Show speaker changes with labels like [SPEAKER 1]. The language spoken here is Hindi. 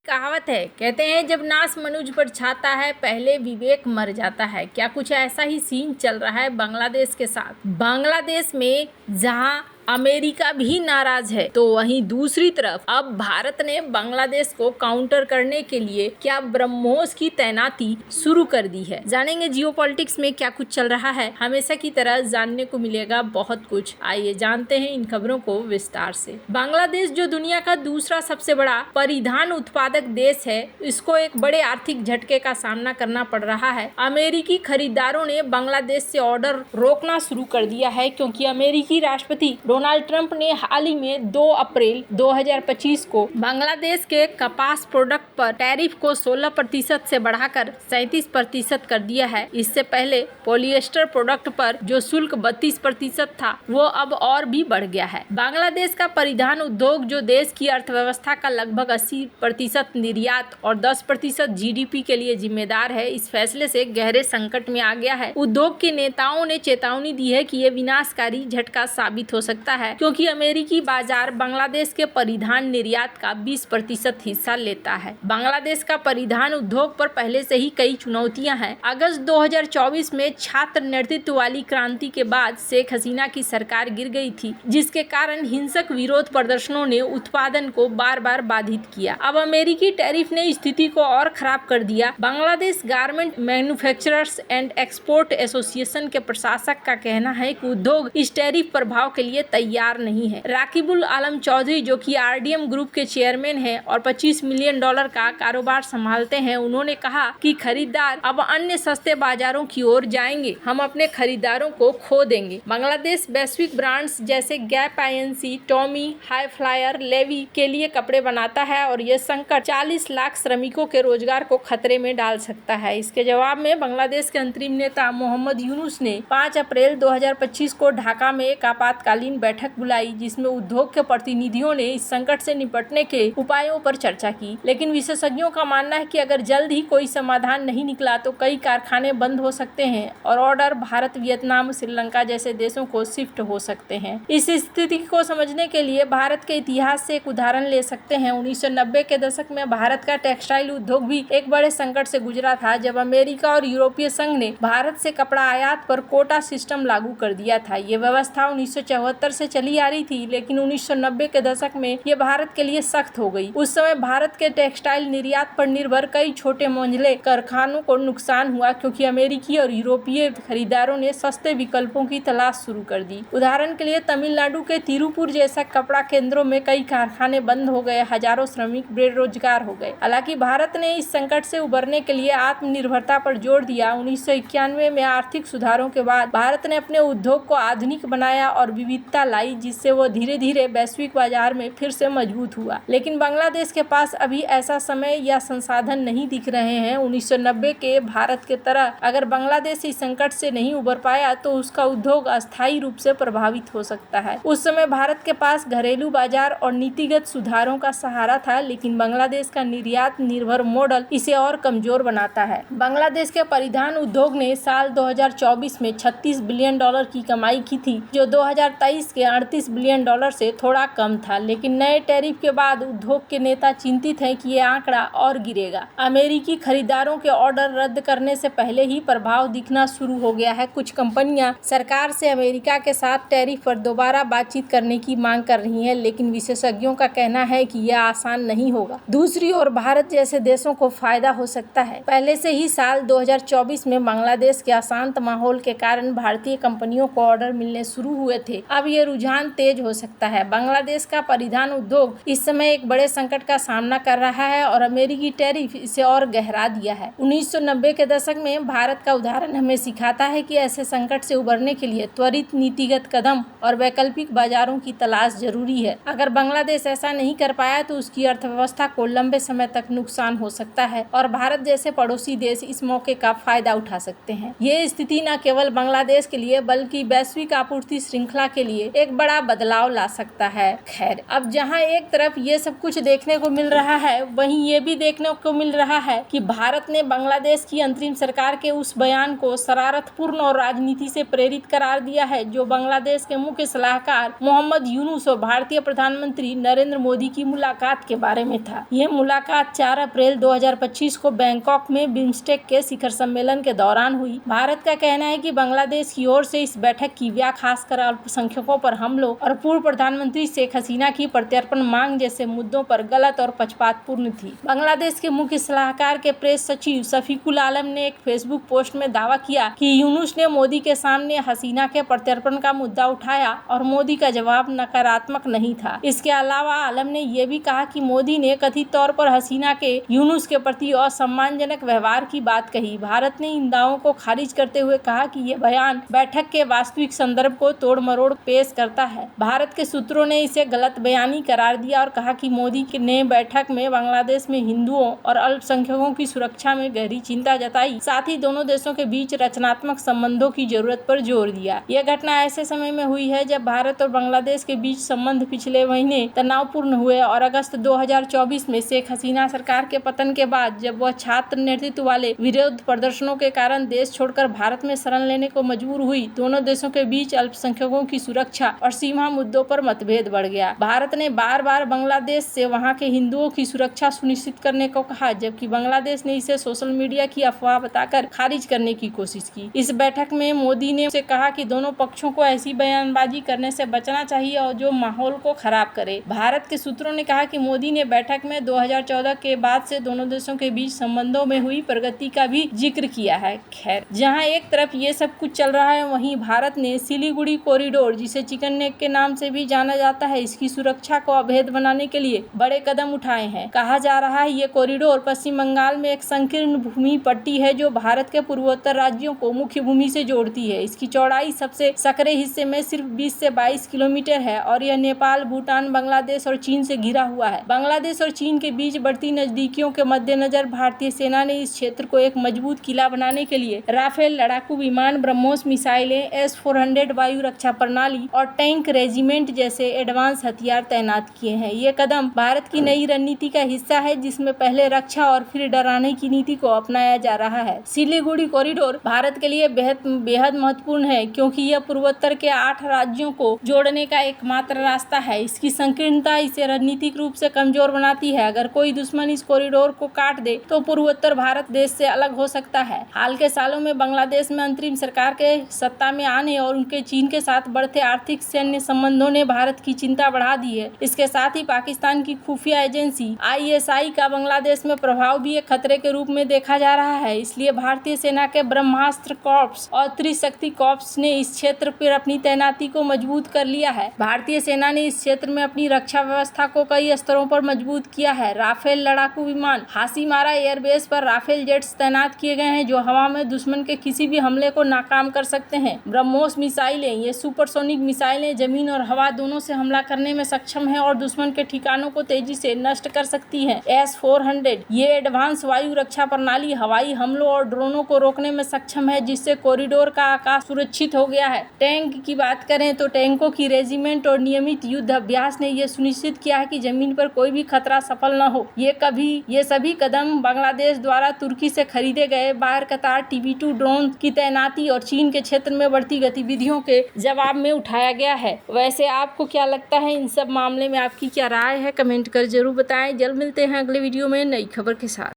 [SPEAKER 1] कहावत है, कहते हैं जब नास मनुज पर छाता है पहले विवेक मर जाता है। क्या कुछ ऐसा ही सीन चल रहा है बांग्लादेश के साथ। बांग्लादेश में जहां अमेरिका भी नाराज है तो वहीं दूसरी तरफ अब भारत ने बांग्लादेश को काउंटर करने के लिए क्या ब्रह्मोस की तैनाती शुरू कर दी है। जानेंगे जियोपॉलिटिक्स में क्या कुछ चल रहा है। हमेशा की तरह जानने को मिलेगा बहुत कुछ। आइए जानते हैं इन खबरों को विस्तार से। बांग्लादेश जो दुनिया का दूसरा सबसे बड़ा परिधान उत्पादक देश है, इसको एक बड़े आर्थिक झटके का सामना करना पड़ रहा है। अमेरिकी खरीदारों ने बांग्लादेश से ऑर्डर रोकना शुरू कर दिया है क्योंकि अमेरिकी राष्ट्रपति डोनाल्ड ट्रंप ने हाल ही में 2 अप्रैल 2025 को बांग्लादेश के कपास प्रोडक्ट पर टैरिफ को 16% से बढ़ाकर 37% कर दिया है। इससे पहले पॉलिएस्टर प्रोडक्ट पर जो शुल्क 32% था वो अब और भी बढ़ गया है। बांग्लादेश का परिधान उद्योग जो देश की अर्थव्यवस्था का लगभग 80% निर्यात और 10% जीडीपी के लिए जिम्मेदार है, इस फैसले से गहरे संकट में आ गया है। उद्योग के नेताओं ने चेतावनी दी है कि ये विनाशकारी झटका साबित हो सकता है क्योंकि अमेरिकी बाजार बांग्लादेश के परिधान निर्यात का 20% हिस्सा लेता है। बांग्लादेश का परिधान उद्योग पर पहले से ही कई चुनौतियां हैं। अगस्त 2024 में छात्र नेतृत्व वाली क्रांति के बाद शेख हसीना की सरकार गिर गई थी, जिसके कारण हिंसक विरोध प्रदर्शनों ने उत्पादन को बार बार बाधित किया। अब अमेरिकी टैरिफ ने स्थिति को और खराब कर दिया। Bangladesh garment manufacturers and export association के प्रशासक का कहना है कि उद्योग इस टैरिफ प्रभाव के लिए तैयार नहीं है। राकिबुल आलम चौधरी जो कि आरडीएम ग्रुप के चेयरमैन हैं और $25 मिलियन का कारोबार संभालते हैं, उन्होंने कहा कि खरीदार अब अन्य सस्ते बाजारों की ओर जाएंगे। हम अपने खरीदारों को खो देंगे। बांग्लादेश वैश्विक ब्रांड्स जैसे Gap Inc, Tommy, High Flyer, Levi के लिए कपड़े बनाता है और यह संकट 40 लाख श्रमिकों के रोजगार को खतरे में डाल सकता है। इसके जवाब में बांग्लादेश के अंतरिम नेता मोहम्मद यूनुस ने 5 अप्रैल 2025 को ढाका में एक आपातकालीन बैठक बुलाई, जिसमें उद्योग के प्रतिनिधियों ने इस संकट से निपटने के उपायों पर चर्चा की। लेकिन विशेषज्ञों का मानना है कि अगर जल्द ही कोई समाधान नहीं निकला तो कई कारखाने बंद हो सकते हैं और ऑर्डर भारत, वियतनाम, श्रीलंका जैसे देशों को शिफ्ट हो सकते हैं। इस स्थिति को समझने के लिए भारत के इतिहास से एक उदाहरण ले सकते हैं। 1990 के दशक में भारत का टेक्सटाइल उद्योग भी एक बड़े संकट से गुजरा था, जब अमेरिका और यूरोपीय संघ ने भारत से कपड़ा आयात पर कोटा सिस्टम लागू कर दिया था। ये व्यवस्था 1974 से चली आ रही थी, लेकिन 1990 के दशक में ये भारत के लिए सख्त हो गई। उस समय भारत के टेक्सटाइल निर्यात पर निर्भर कई छोटे मंझले कारखानों को नुकसान हुआ क्योंकि अमेरिकी और यूरोपीय खरीदारों ने सस्ते विकल्पों की तलाश शुरू कर दी। उदाहरण के लिए तमिलनाडु के तिरुपुर जैसा कपड़ा केंद्रों में कई कारखाने बंद हो गए, हजारों श्रमिक बेरोजगार हो गए। हालांकि भारत ने इस संकट से उबरने के लिए आत्मनिर्भरता पर जोर दिया। 1991 में आर्थिक सुधारों के बाद भारत ने अपने उद्योग को आधुनिक बनाया और विविधता लाई, जिससे वो धीरे धीरे वैश्विक बाजार में फिर से मजबूत हुआ। लेकिन बांग्लादेश के पास अभी ऐसा समय या संसाधन नहीं दिख रहे हैं। 1990 के भारत के तरह अगर बांग्लादेश इस संकट से नहीं उबर पाया तो उसका उद्योग अस्थायी रूप से प्रभावित हो सकता है। उस समय भारत के पास घरेलू बाजार और नीतिगत सुधारों का सहारा था, लेकिन बांग्लादेश का निर्यात निर्भर मॉडल इसे और कमजोर बनाता है। बांग्लादेश के परिधान उद्योग ने साल 2024 में $36 बिलियन की कमाई की थी, जो 2023 के $38 बिलियन से थोड़ा कम था। लेकिन नए टैरिफ के बाद उद्योग के नेता चिंतित हैं कि ये आंकड़ा और गिरेगा। अमेरिकी खरीदारों के ऑर्डर रद्द करने से पहले ही प्रभाव दिखना शुरू हो गया है। कुछ कंपनियां सरकार से अमेरिका के साथ टैरिफ पर दोबारा बातचीत करने की मांग कर रही हैं, लेकिन विशेषज्ञों का कहना है कि यह आसान नहीं होगा। दूसरी ओर भारत जैसे देशों को फायदा हो सकता है। पहले से ही साल 2024 में बांग्लादेश के अशांत माहौल के कारण भारतीय कंपनियों को ऑर्डर मिलने शुरू हुए थे। अब ये रुझान तेज हो सकता है। बांग्लादेश का परिधान उद्योग इस समय एक बड़े संकट का सामना कर रहा है और अमेरिकी टैरिफ इसे और गहरा दिया है। 1990 के दशक में भारत का उदाहरण हमें सिखाता है कि ऐसे संकट से उबरने के लिए त्वरित नीतिगत कदम और वैकल्पिक बाजारों की तलाश जरूरी है। अगर बांग्लादेश ऐसा नहीं कर पाया तो उसकी अर्थव्यवस्था को लंबे समय तक नुकसान हो सकता है और भारत जैसे पड़ोसी देश इस मौके का फायदा उठा सकते हैं। ये स्थिति न केवल बांग्लादेश के लिए बल्कि वैश्विक आपूर्ति श्रृंखला के लिए लिए एक बड़ा बदलाव ला सकता है। खैर, अब जहां एक तरफ ये सब कुछ देखने को मिल रहा है, वहीं ये भी देखने को मिल रहा है कि भारत ने बांग्लादेश की अंतरिम सरकार के उस बयान को शरारतपूर्ण और राजनीति से प्रेरित करार दिया है जो बांग्लादेश के मुख्य सलाहकार मोहम्मद यूनुस और भारतीय प्रधानमंत्री नरेंद्र मोदी की मुलाकात के बारे में था। यह मुलाकात 4 अप्रैल 2025 को बैंकॉक में बिम्स्टेक के शिखर सम्मेलन के दौरान हुई। भारत का कहना है कि बांग्लादेश की ओर से इस बैठक की व्याख्या खासकर अल्पसंख्यकों पर हमलों और पूर्व प्रधानमंत्री शेख हसीना की प्रत्यर्पण मांग जैसे मुद्दों पर गलत और पक्षपातपूर्ण थी। बांग्लादेश के मुख्य सलाहकार के प्रेस सचिव शफीकुल आलम ने एक फेसबुक पोस्ट में दावा किया कि यूनुस ने मोदी के सामने हसीना के प्रत्यर्पण का मुद्दा उठाया और मोदी का जवाब नकारात्मक नहीं था। इसके अलावा आलम ने यह भी कहा कि मोदी ने कथित तौर पर हसीना के यूनुस के प्रति असम्मानजनक व्यवहार की बात कही। भारत ने इन दावों को खारिज करते हुए कहा कि यह बयान बैठक के वास्तविक संदर्भ को तोड़ मरोड़ पेश करता है। भारत के सूत्रों ने इसे गलत बयानी करार दिया और कहा कि मोदी ने बैठक में बांग्लादेश में हिंदुओं और अल्पसंख्यकों की सुरक्षा में गहरी चिंता जताई, साथ ही दोनों देशों के बीच रचनात्मक संबंधों की जरूरत पर जोर दिया। यह घटना ऐसे समय में हुई है जब भारत और बांग्लादेश के बीच संबंध पिछले महीने तनावपूर्ण हुए और अगस्त 2024 में शेख हसीना सरकार के पतन के बाद जब वह छात्र नेतृत्व वाले विरोध प्रदर्शनों के कारण देश छोड़कर भारत में शरण लेने को मजबूर हुई, दोनों देशों के बीच अल्पसंख्यकों की सुरक्षा और सीमा मुद्दों पर मतभेद बढ़ गया। भारत ने बार बार बांग्लादेश से वहां के हिंदुओं की सुरक्षा सुनिश्चित करने को कहा, जबकि बांग्लादेश ने इसे सोशल मीडिया की अफवाह बताकर खारिज करने की कोशिश की। इस बैठक में मोदी ने उसे कहा कि दोनों पक्षों को ऐसी बयानबाजी करने से बचना चाहिए और जो माहौल को खराब करे। भारत के सूत्रों ने कहा कि मोदी ने बैठक में 2014 के बाद से दोनों देशों के बीच संबंधों में हुई प्रगति का भी जिक्र किया है। खैर, जहां एक तरफ ये सब कुछ चल रहा है, वहीं भारत ने सिलीगुड़ी कॉरिडोर, जिसे चिकन नेक के नाम से भी जाना जाता है, इसकी सुरक्षा को अवैध बनाने के लिए बड़े कदम उठाए हैं। कहा जा रहा है ये कॉरिडोर पश्चिम बंगाल में एक संकीर्ण भूमि पट्टी है जो भारत के पूर्वोत्तर राज्यों को मुख्य भूमि से जोड़ती है। इसकी चौड़ाई सबसे सकरे हिस्से में सिर्फ 20 से 22 किलोमीटर है और यह नेपाल, भूटान, बांग्लादेश और चीन से घिरा हुआ है। बांग्लादेश और चीन के बीच बढ़ती नजदीकियों के मद्देनजर भारतीय सेना ने इस क्षेत्र को एक मजबूत किला बनाने के लिए राफेल लड़ाकू विमान, ब्रह्मोस मिसाइलें, S-400 वायु रक्षा प्रणाली और टैंक रेजिमेंट जैसे एडवांस हथियार तैनात किए हैं। ये कदम भारत की नई रणनीति का हिस्सा है जिसमें पहले रक्षा और फिर डराने की नीति को अपनाया जा रहा है। सिलीगुड़ी कॉरिडोर भारत के लिए बेहद महत्वपूर्ण है क्योंकि यह पूर्वोत्तर के 8 राज्यों को जोड़ने का एकमात्र रास्ता है। इसकी संकीर्णता इसे रणनीतिक रूप से कमजोर बनाती है। अगर कोई दुश्मन इस कॉरिडोर को काट दे तो पूर्वोत्तर भारत देश से अलग हो सकता है। हाल के सालों में बांग्लादेश में अंतरिम सरकार के सत्ता में आने और उनके चीन के साथ बढ़ते आर्थिक सैन्य संबंधों ने भारत की चिंता बढ़ा दी है। इसके साथ ही पाकिस्तान की खुफिया एजेंसी ISI का बांग्लादेश में प्रभाव भी एक खतरे के रूप में देखा जा रहा है। इसलिए भारतीय सेना के ब्रह्मास्त्र कॉर्प्स और त्रिशक्ति कॉर्प्स ने इस क्षेत्र पर अपनी तैनाती को मजबूत कर लिया है। भारतीय सेना ने इस क्षेत्र में अपनी रक्षा व्यवस्था को कई स्तरों पर मजबूत किया है। राफेल लड़ाकू विमान, हासीमारा एयरबेस पर राफेल जेट्स तैनात किए गए हैं जो हवा में दुश्मन के किसी भी हमले को नाकाम कर सकते हैं। ब्रह्मोस मिसाइलें, ये सुपरसोनिक मिसाइलें जमीन और हवा दोनों से हमला करने में सक्षम है और दुश्मन के ठिकानों को तेजी से नष्ट कर सकती है। S-400 ये एडवांस वायु रक्षा प्रणाली हवाई हमलों और ड्रोनों को रोकने में सक्षम है जिससे कॉरिडोर का आकाश सुरक्षित हो गया है। टैंक की बात करें तो टैंकों की रेजिमेंट और नियमित युद्ध अभ्यास ने यह सुनिश्चित किया है कि जमीन पर कोई भी खतरा सफल न हो। ये सभी कदम बांग्लादेश द्वारा तुर्की से खरीदे गए बाहर कतार TB2 ड्रोन की तैनाती और चीन के क्षेत्र में बढ़ती गतिविधियों के जवाब में उठाया गया है। वैसे आपको क्या लगता है इन सब मामले में, आपकी क्या राय है? कमेंट कर जरूर बताएं। जल्द मिलते हैं अगले वीडियो में नई खबर के साथ।